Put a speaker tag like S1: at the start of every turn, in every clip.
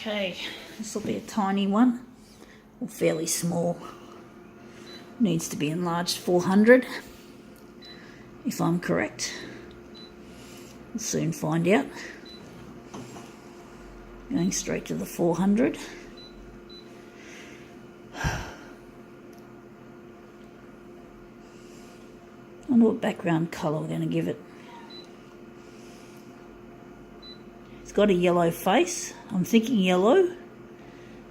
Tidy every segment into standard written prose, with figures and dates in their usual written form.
S1: Okay, this will be a tiny one, or fairly small. Needs to be enlarged 400, if I'm correct. We'll soon find out. Going straight to the 400. I wonder what background colour we're going to give it. It's got a yellow face. I'm thinking yellow,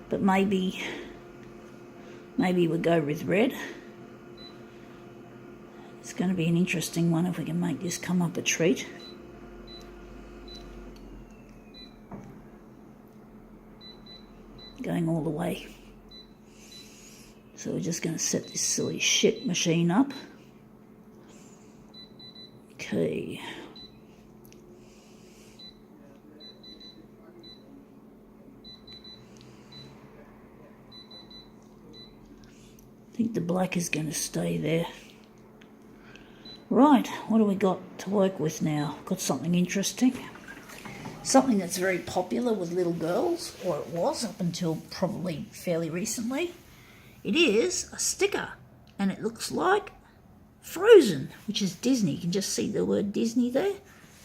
S1: but maybe we'll go with red. It's going to be an interesting one if we can make this come up a treat. Going all the way. So we're just going to set this silly shit machine up. Okay. I think the black is going to stay there. Right, what do we got to work with now? Got something interesting. Something that's very popular with little girls, or it was up until probably fairly recently. It is a sticker, and it looks like Frozen, which is Disney. You can just see the word Disney there.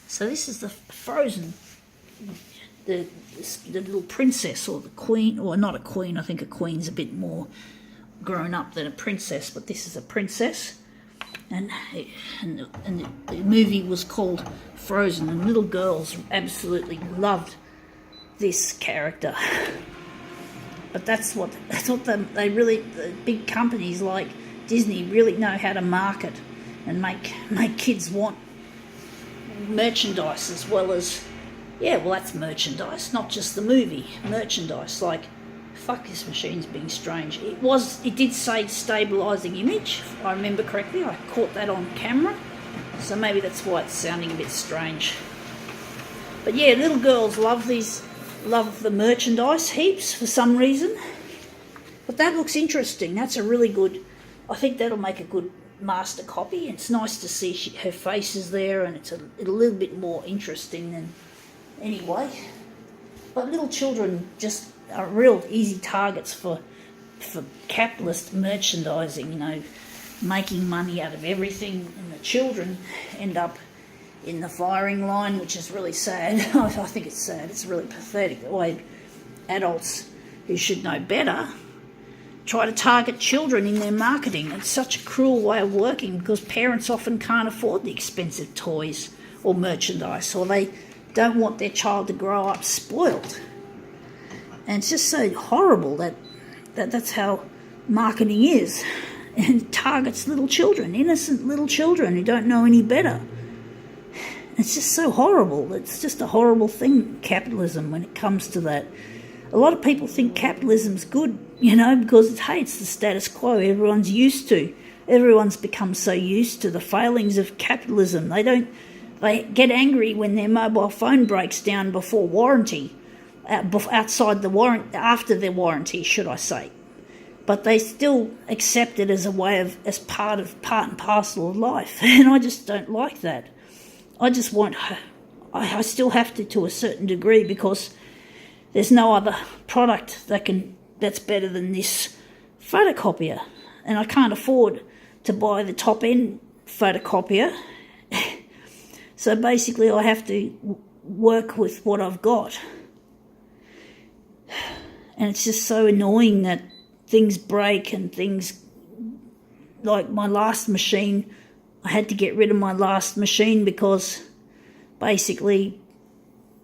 S1: So this is the Frozen, the little princess, or the queen, or not a queen. I think a queen's a bit more grown up than a princess, but this is a princess. And the movie was called Frozen, and little girls absolutely loved this character. But that's what the big companies like Disney really know how to market and make kids want merchandise as well as, that's merchandise, not just the movie, merchandise. Like, fuck, this machine's being strange. It did say stabilising image, if I remember correctly. I caught that on camera, so maybe that's why it's sounding a bit strange. But yeah, little girls love the merchandise heaps for some reason. But that looks interesting. That's a really good, I think that'll make a good master copy. It's nice to see her face is there, and it's a little bit more interesting than anyway. But little children just are real easy targets for capitalist merchandising, making money out of everything, and the children end up in the firing line, which is really sad. I think it's sad. It's really pathetic the way adults who should know better try to target children in their marketing. It's such a cruel way of working, because parents often can't afford the expensive toys or merchandise, or they don't want their child to grow up spoiled. And it's just so horrible that's how marketing is. And it targets little children, innocent little children who don't know any better. It's just so horrible. It's just a horrible thing, capitalism, when it comes to that. A lot of people think capitalism's good, because it's the status quo everyone's used to. Everyone's become so used to the failings of capitalism. They get angry when their mobile phone breaks down before warranty. Outside the warrant, after their warranty, should I say. But they still accept it as a way of, as part and parcel of life. And I just don't like that. I still have to a certain degree, because there's no other product that's better than this photocopier. And I can't afford to buy the top end photocopier. So basically I have to work with what I've got. And it's just so annoying that things break, and things like my last machine, I had to get rid of my last machine because basically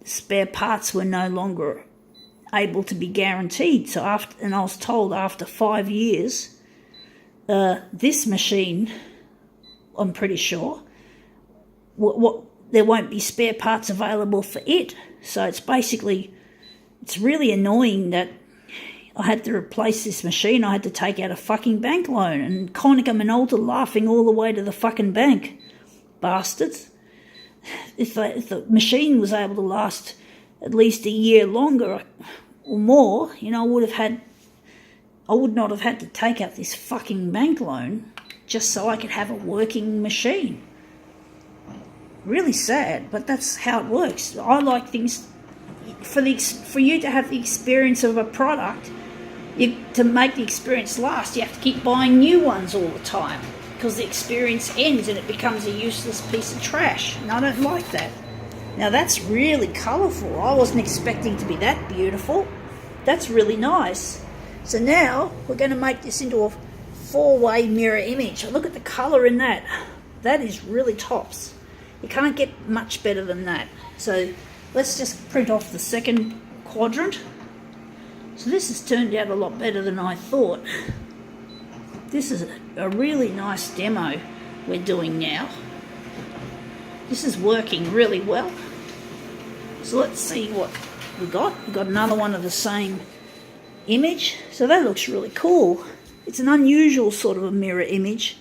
S1: spare parts were no longer able to be guaranteed. So I was told after 5 years, this machine, I'm pretty sure, there won't be spare parts available for it. So it's really annoying that I had to replace this machine. I had to take out a fucking bank loan, and Konica Minolta laughing all the way to the fucking bank. Bastards. If the machine was able to last at least a year longer or more, I would not have had to take out this fucking bank loan just so I could have a working machine. Really sad, but that's how it works. I like things for you to have the experience of a product, to make the experience last, you have to keep buying new ones all the time, because the experience ends and it becomes a useless piece of trash. And I don't like that. Now that's really colourful. I wasn't expecting to be that beautiful. That's really nice. So now we're going to make this into a 4-way mirror image. Look at the colour in that. That is really tops. You can't get much better than that. So let's just print off the second quadrant. So this has turned out a lot better than I thought. This is a really nice demo we're doing now. This is working really well. So let's see what we got. We've got another one of the same image. So that looks really cool. It's an unusual sort of a mirror image.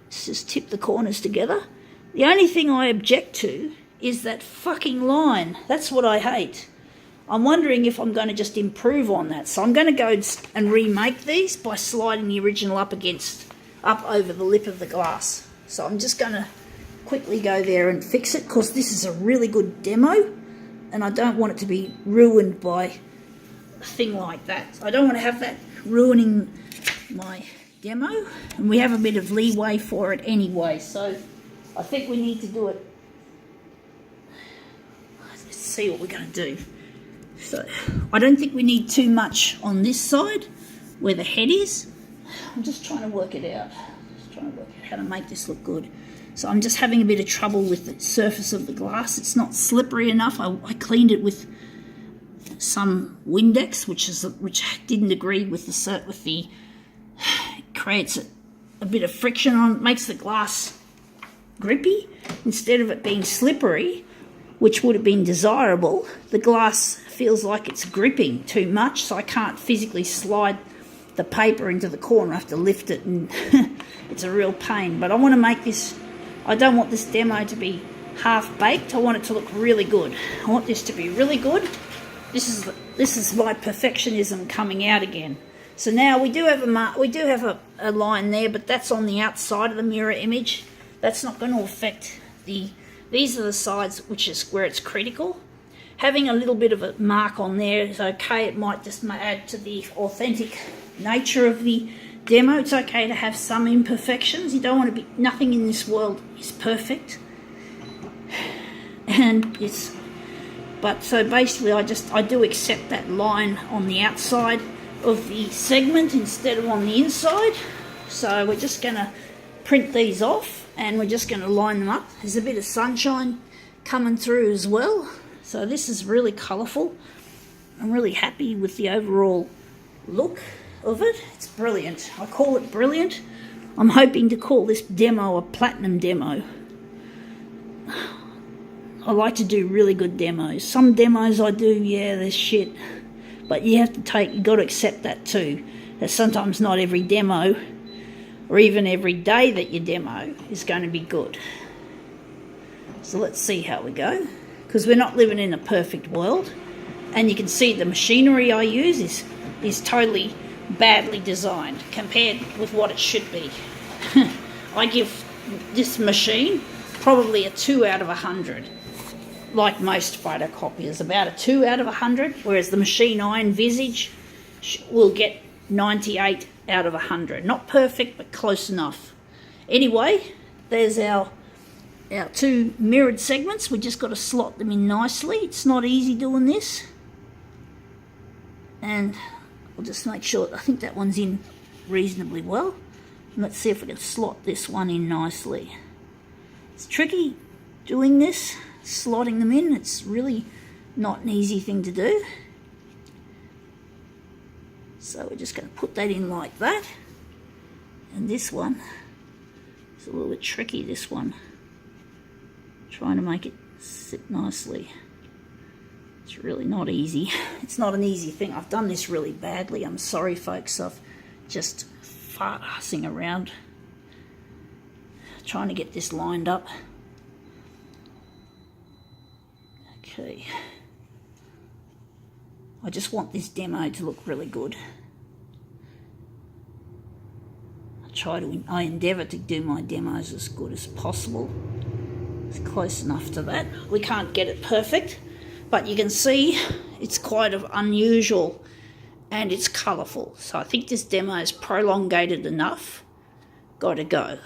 S1: Let's just tip the corners together. The only thing I object to is that fucking line. That's what I hate. I'm wondering if I'm going to just improve on that. So I'm going to go and remake these by sliding the original up over the lip of the glass. So I'm just going to quickly go there and fix it, because this is a really good demo and I don't want it to be ruined by a thing like that. I don't want to have that ruining my demo, and we have a bit of leeway for it anyway, so I think we need to do it. Let's see what we're going to do. So I don't think we need too much on this side where the head is. I'm just trying to work it out. Just trying to work out how to make this look good. So I'm just having a bit of trouble with the surface of the glass. It's not slippery enough. I cleaned it with some Windex, which didn't agree with the it creates a bit of friction on it, makes the glass grippy. Instead of it being slippery, which would have been desirable, the glass feels like it's gripping too much, so I can't physically slide the paper into the corner. I have to lift it, and it's a real pain. But I want to make this, I don't want this demo to be half-baked. I want it to look really good. I want this to be really good. This is my perfectionism coming out again. So now we do have a line there, but that's on the outside of the mirror image. That's not going to affect these are the sides which is where it's critical. Having a little bit of a mark on there is okay. It might just add to the authentic nature of the demo. It's okay to have some imperfections. You don't want to be, nothing in this world is perfect. And so basically I do accept that line on the outside of the segment instead of on the inside. So we're just going to print these off and we're just going to line them up. There's a bit of sunshine coming through as well. So this is really colourful. I'm really happy with the overall look of it. It's brilliant. I call it brilliant. I'm hoping to call this demo a platinum demo. I like to do really good demos. Some demos I do, yeah, they're shit. But you've got to accept that too. That sometimes not every demo, or even every day that you demo, is going to be good. So let's see how we go. Because we're not living in a perfect world. And you can see the machinery I use is totally badly designed compared with what it should be. I give this machine probably a 2 out of 100. Like most photocopiers, about a 2 out of 100, whereas the machine I envisage will get 98 out of 100. Not perfect, but close enough. Anyway, there's our two mirrored segments. We just got to slot them in nicely. It's not easy doing this. And I'll just make sure, I think that one's in reasonably well. And let's see if we can slot this one in nicely. It's tricky doing this, slotting them in. It's really not an easy thing to do. So we're just going to put that in like that. And this one is a little bit tricky, this one. Trying to make it sit nicely. It's really not easy. It's not an easy thing. I've done this really badly. I'm sorry, folks. I've just farting around trying to get this lined up. Okay. I just want this demo to look really good. I endeavour to do my demos as good as possible. It's close enough to that. We can't get it perfect, But you can see it's quite unusual and it's colourful. So I think this demo is prolongated enough. Got to go.